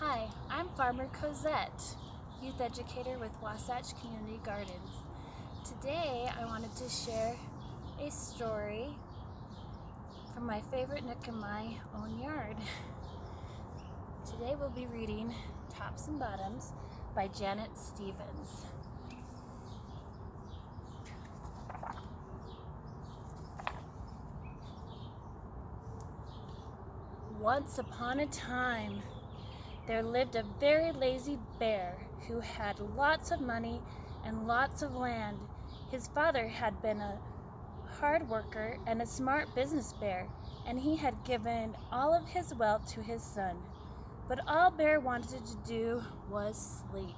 Hi, I'm Farmer Cozette, youth educator with Wasatch Community Gardens. Today I wanted to share a story from my favorite nook in my own yard. Today we'll be reading Tops and Bottoms by Janet Stevens. Once upon a time, there lived a very lazy bear who had lots of money and lots of land. His father had been a hard worker and a smart business bear, and he had given all of his wealth to his son. But all Bear wanted to do was sleep.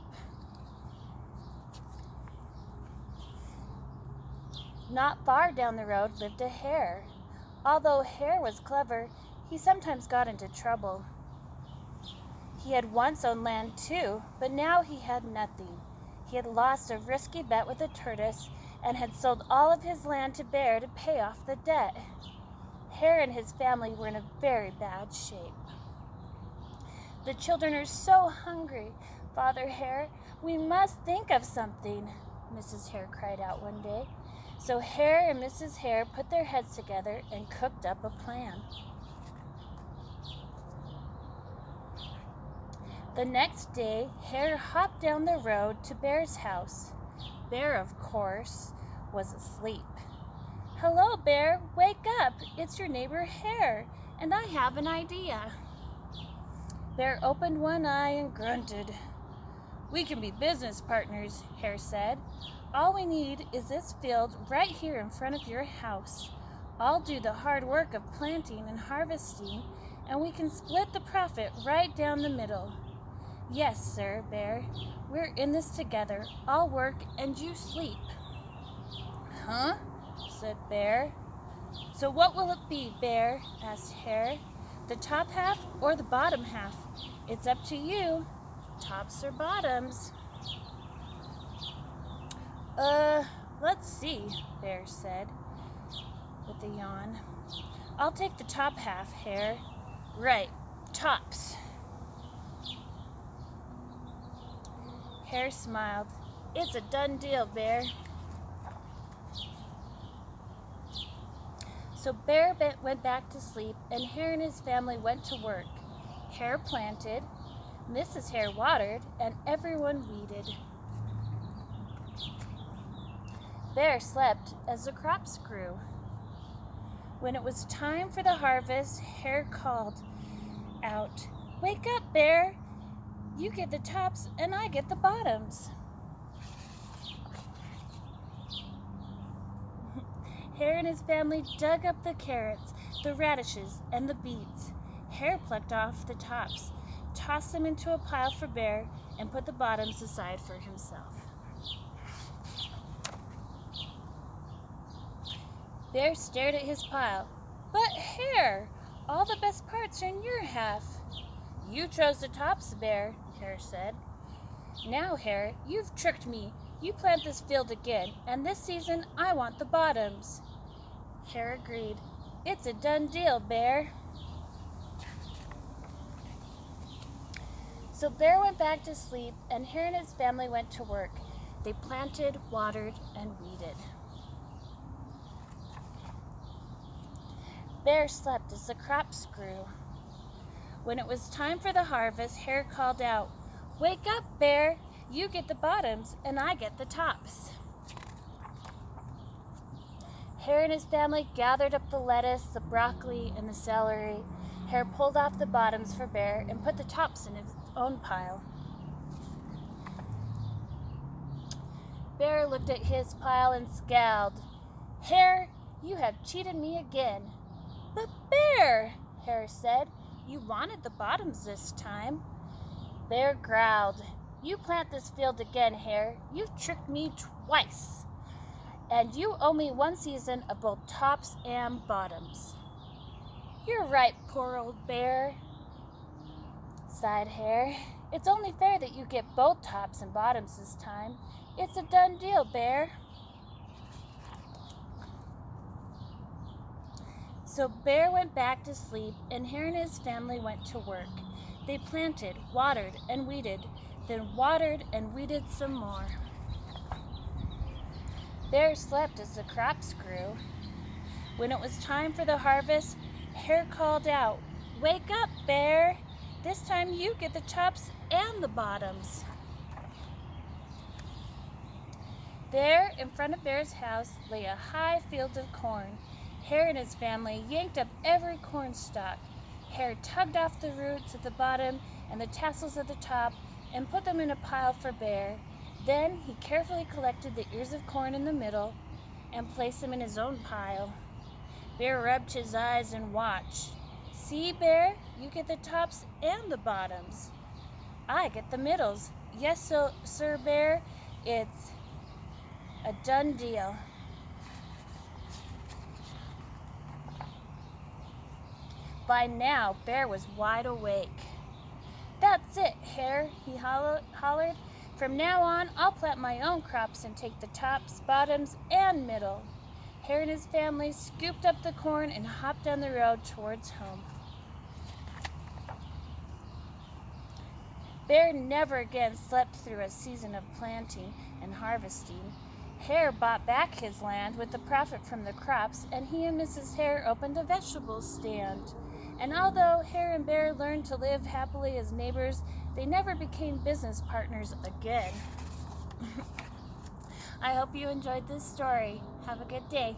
Not far down the road lived a hare. Although Hare was clever, he sometimes got into trouble. He had once owned land too, but now he had nothing. He had lost a risky bet with a tortoise and had sold all of his land to Bear to pay off the debt. Hare and his family were in a very bad shape. "The children are so hungry, Father Hare. We must think of something," Mrs. Hare cried out one day. So Hare and Mrs. Hare put their heads together and cooked up a plan. The next day, Hare hopped down the road to Bear's house. Bear, of course, was asleep. "Hello, Bear, wake up. It's your neighbor Hare, and I have an idea." Bear opened one eye and grunted. "We can be business partners," Hare said. "All we need is this field right here in front of your house. I'll do the hard work of planting and harvesting, and we can split the profit right down the middle." "Yes, sir, Bear. We're in this together. I'll work and you sleep." "Huh?" said Bear. "So what will it be, Bear?" asked Hare. "The top half or the bottom half? It's up to you. Tops or bottoms?" Let's see," Bear said with a yawn. "I'll take the top half, Hare." "Right, tops." Hare smiled. "It's a done deal, Bear." So Bear went back to sleep, and Hare and his family went to work. Hare planted, Mrs. Hare watered, and everyone weeded. Bear slept as the crops grew. When it was time for the harvest, Hare called out, "Wake up, Bear! You get the tops and I get the bottoms." Hare and his family dug up the carrots, the radishes, and the beets. Hare plucked off the tops, tossed them into a pile for Bear, and put the bottoms aside for himself. Bear stared at his pile. "But Hare, all the best parts are in your half." "You chose the tops, Bear," Hare said. "Now, Hare, you've tricked me. You plant this field again, and this season I want the bottoms." Hare agreed. "It's a done deal, Bear." So Bear went back to sleep, and Hare and his family went to work. They planted, watered, and weeded. Bear slept as the crops grew. When it was time for the harvest, Hare called out, "Wake up, Bear! You get the bottoms and I get the tops." Hare and his family gathered up the lettuce, the broccoli, and the celery. Hare pulled off the bottoms for Bear and put the tops in his own pile. Bear looked at his pile and scowled. "Hare, you have cheated me again." "But Bear," Hare said, "you wanted the bottoms this time." Bear growled. "You plant this field again, Hare. You've tricked me twice. And you owe me one season of both tops and bottoms." "You're right, poor old Bear," sighed Hare. "It's only fair that you get both tops and bottoms this time. It's a done deal, Bear." So Bear went back to sleep, and Hare and his family went to work. They planted, watered, and weeded, then watered and weeded some more. Bear slept as the crops grew. When it was time for the harvest, Hare called out, "Wake up, Bear! This time you get the tops and the bottoms." There, in front of Bear's house, lay a high field of corn. Hare and his family yanked up every corn stalk. Hare tugged off the roots at the bottom and the tassels at the top and put them in a pile for Bear. Then he carefully collected the ears of corn in the middle and placed them in his own pile. Bear rubbed his eyes and watched. "See, Bear, you get the tops and the bottoms." "I get the middles." "Yes, Sir Bear, it's a done deal." By now, Bear was wide awake. "That's it, Hare," he hollered. "From now on, I'll plant my own crops and take the tops, bottoms, and middle." Hare and his family scooped up the corn and hopped down the road towards home. Bear never again slept through a season of planting and harvesting. Hare bought back his land with the profit from the crops, and he and Mrs. Hare opened a vegetable stand. And although Hare and Bear learned to live happily as neighbors, they never became business partners again. I hope you enjoyed this story. Have a good day.